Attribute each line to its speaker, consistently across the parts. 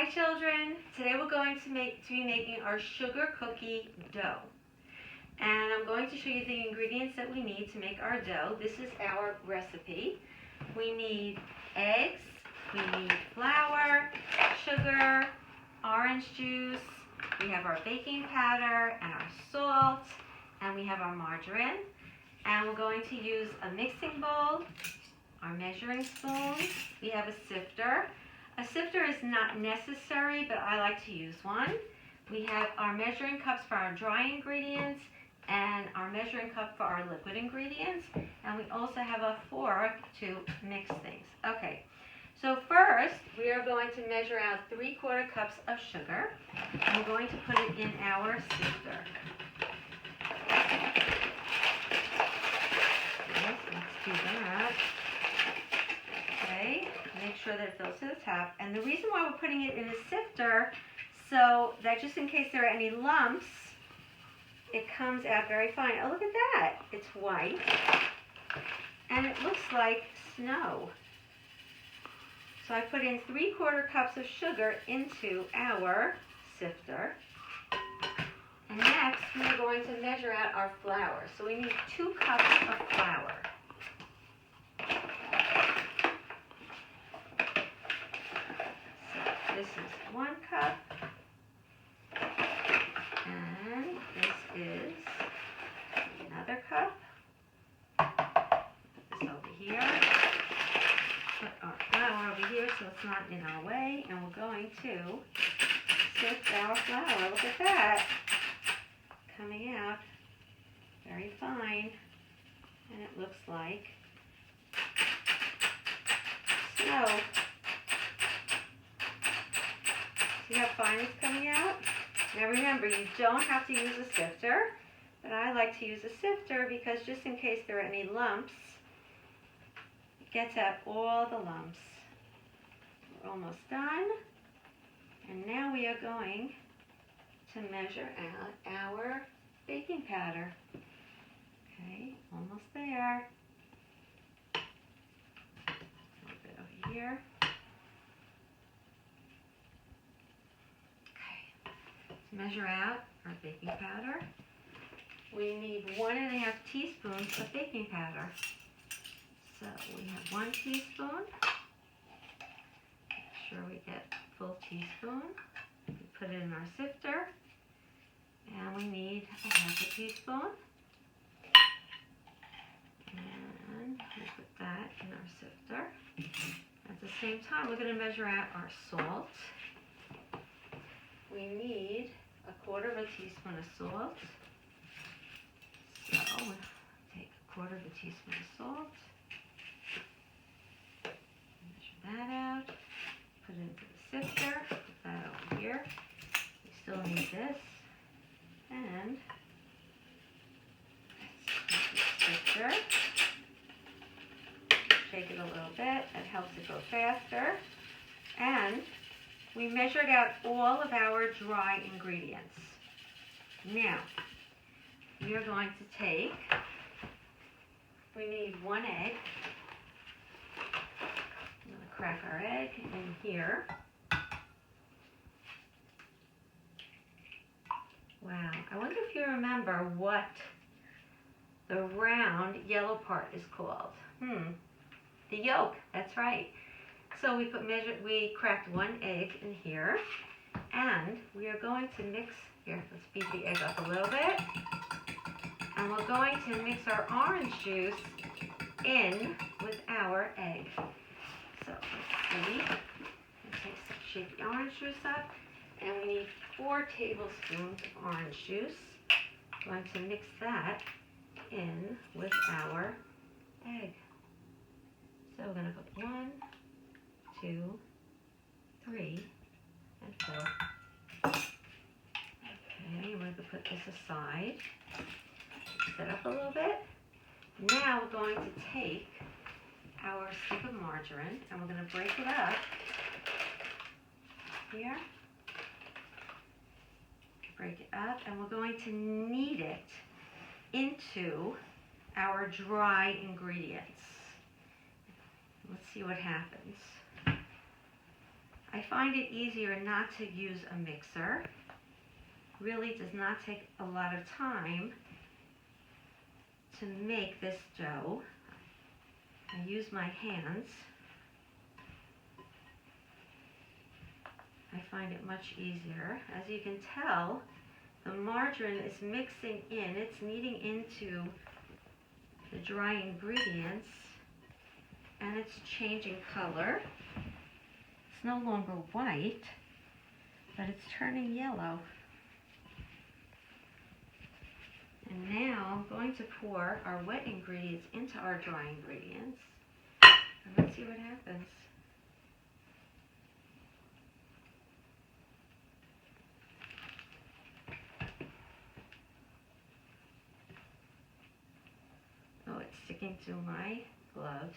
Speaker 1: Hi children, today we're going to be making our sugar cookie dough. And I'm going to show you the ingredients that we need to make our dough. This is our recipe. We need eggs, we need flour, sugar, orange juice, we have our baking powder and our salt, and we have our margarine. And we're going to use a mixing bowl, our measuring spoon, we have a sifter. A sifter is not necessary, but I like to use one. We have our measuring cups for our dry ingredients and our measuring cup for our liquid ingredients. And we also have a fork to mix things. Okay, so first we are going to measure out 3/4 cups of sugar. And we're going to put it in our sifter. Yes, let's do that. Okay, make sure that it fills to the top. And the reason why we're putting it in a sifter, so that just in case there are any lumps, it comes out very fine. Oh, look at that. It's white. And it looks like snow. So I put in 3/4 cups of sugar into our sifter. And next, we're going to measure out our flour. So we need 2 cups of flour. This is 1 cup, and this is another cup. Put this over here. Put our flour over here so it's not in our way, and we're going to sift our flour. Look at that. Coming out very fine, and it looks like snow. See how fine it's coming out? Now remember, you don't have to use a sifter, but I like to use a sifter because just in case there are any lumps, it gets out all the lumps. We're almost done. And now we are going to measure out our baking powder. Okay, almost there. A little bit over here. Measure out our baking powder. We need 1½ teaspoons of baking powder. So we have 1 teaspoon. Make sure we get full teaspoon. We put it in our sifter. And we need 1/2 teaspoon. And we put that in our sifter. At the same time, we're going to measure out our salt. We need 1/4 teaspoon of salt. So we'll take 1/4 teaspoon of salt. Measure that out. Put it into the sifter. Put that over here. We still need this. And let's take the sifter. Shake it a little bit. It helps it go faster. And we measured out all of our dry ingredients. Now, we are going to take, we need 1 egg. I'm going to crack our egg in here. Wow, I wonder if you remember what the round yellow part is called. The yolk, that's right. So we cracked 1 egg in here, and we are going to mix, here, let's beat the egg up a little bit, and we're going to mix our orange juice in with our egg. So let's see, let's shake the orange juice up, and we need 4 tablespoons of orange juice. I'm going to mix that in with our egg. So we're going to put 1, 2, 3, and 4. Okay, we're going to put this aside. Set up a little bit. Now we're going to take our stick of margarine and we're going to break it up here. Break it up, and we're going to knead it into our dry ingredients. Let's see what happens. I find it easier not to use a mixer. Really does not take a lot of time to make this dough. I use my hands. I find it much easier. As you can tell, the margarine is mixing in. It's kneading into the dry ingredients, and it's changing color. It's no longer white, but it's turning yellow. And now I'm going to pour our wet ingredients into our dry ingredients, and let's see what happens. Oh, it's sticking to my gloves.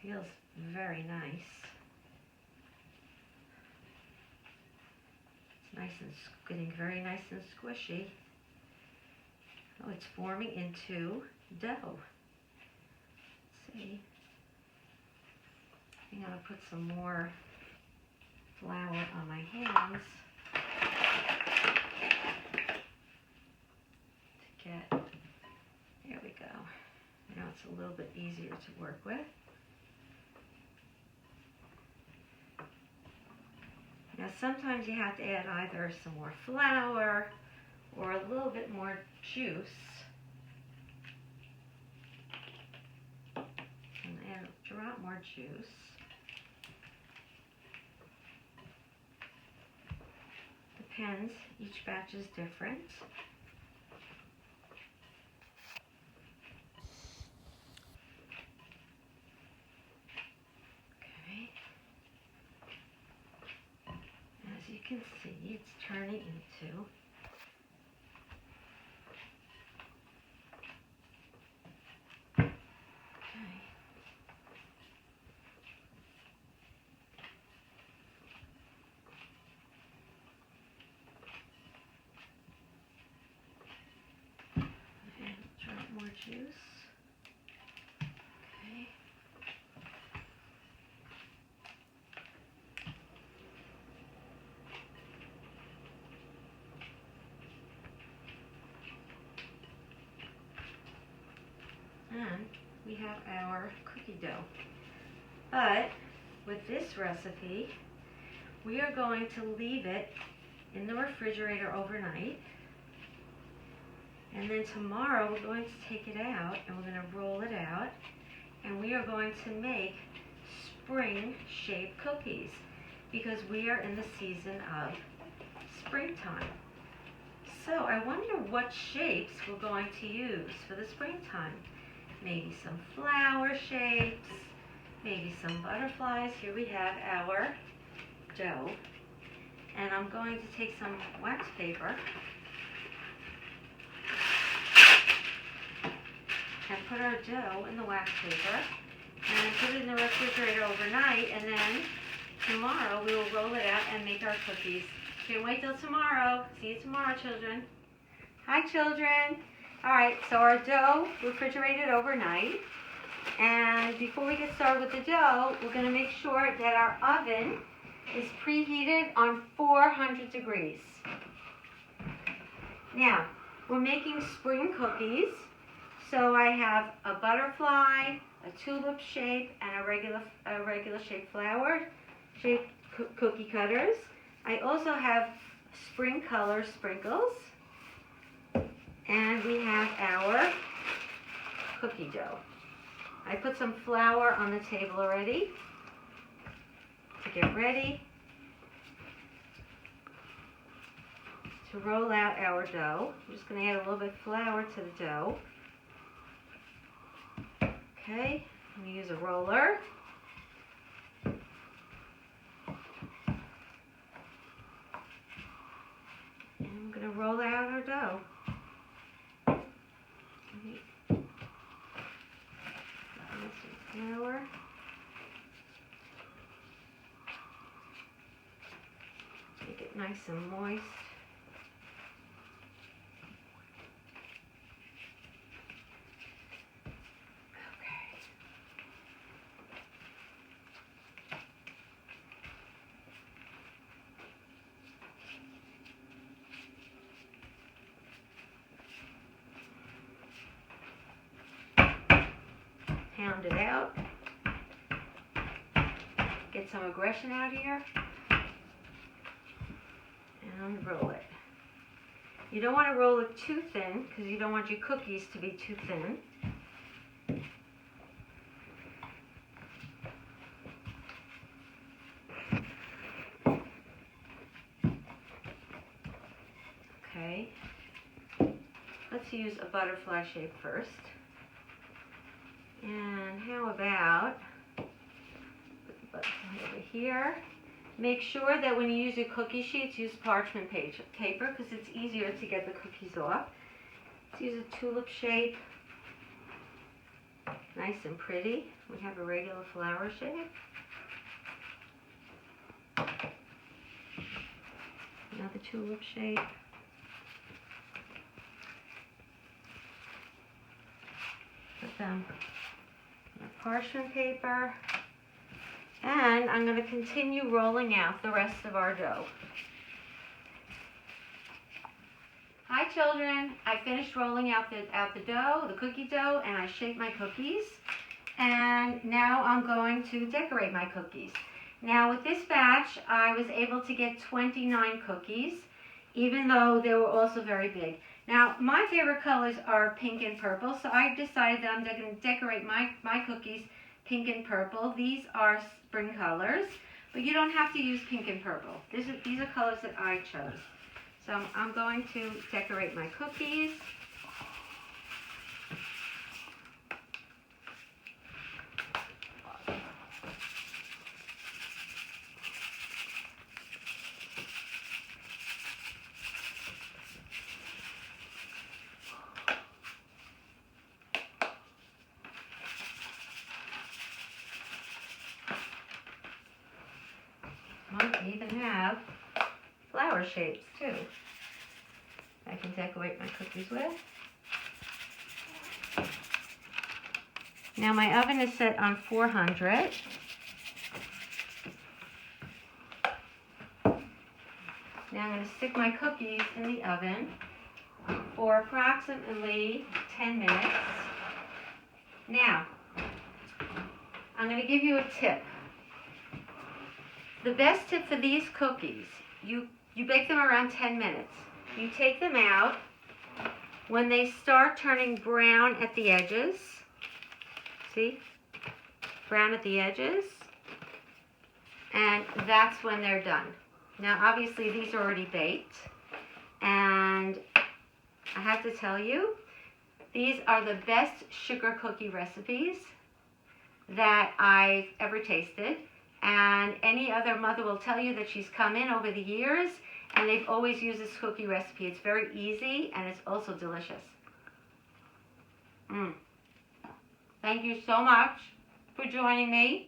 Speaker 1: Feels very nice. It's nice and getting very nice and squishy. Oh, it's forming into dough. Let's see. I'm going to put some more flour on my hands to get, there we go. Now it's a little bit easier to work with. Now sometimes you have to add either some more flour or a little bit more juice. And add a drop more juice. Depends, each batch is different. As you can see, it's turning into and drop more juice. Okay. And we have our cookie dough. But with this recipe, we are going to leave it in the refrigerator overnight. And then tomorrow we're going to take it out and we're going to roll it out. And we are going to make spring-shaped cookies because we are in the season of springtime. So I wonder what shapes we're going to use for the springtime. Maybe some flower shapes, maybe some butterflies. Here we have our dough. And I'm going to take some wax paper and put our dough in the wax paper and then put it in the refrigerator overnight, and then tomorrow we will roll it out and make our cookies. Can't wait till tomorrow. See you tomorrow, children. Hi, children. All right, so our dough refrigerated overnight. And before we get started with the dough, we're going to make sure that our oven is preheated on 400 degrees. Now, we're making spring cookies. So I have a butterfly, a tulip shape, and a regular shaped flower shaped cookie cutters. I also have spring color sprinkles. And we have our cookie dough. I put some flour on the table already to get ready to roll out our dough. I'm just going to add a little bit of flour to the dough. Okay, I'm going to use a roller. And I'm going to roll out our dough. Flour. Make it nice and moist. pound it out. Get some aggression out here. And roll it. You don't want to roll it too thin because you don't want your cookies to be too thin. Okay. Let's use a butterfly shape first. And how about put the butterfly over here. Make sure that when you use your cookie sheets, use parchment paper because it's easier to get the cookies off. Let's use a tulip shape. Nice and pretty. We have a regular flower shape. Another tulip shape. Put them on parchment paper. And I'm going to continue rolling out the rest of our dough. Hi children, I finished rolling out the dough, the cookie dough, and I shaped my cookies. And now I'm going to decorate my cookies. Now with this batch, I was able to get 29 cookies, even though they were also very big. Now my favorite colors are pink and purple, so I decided that I'm going to decorate my cookies pink and purple. These are spring colors, but you don't have to use pink and purple. These are colors that I chose. So I'm going to decorate my cookies. Might even have flower shapes too. I can decorate my cookies with. Now my oven is set on 400. Now I'm going to stick my cookies in the oven for approximately 10 minutes. Now, I'm going to give you a tip. The best tip for these cookies, you bake them around 10 minutes. You take them out when they start turning brown at the edges. See? Brown at the edges. And that's when they're done. Now obviously these are already baked. And I have to tell you, these are the best sugar cookie recipes that I've ever tasted. And any other mother will tell you that she's come in over the years and they've always used this cookie recipe. It's very easy and it's also delicious. Thank you so much for joining me.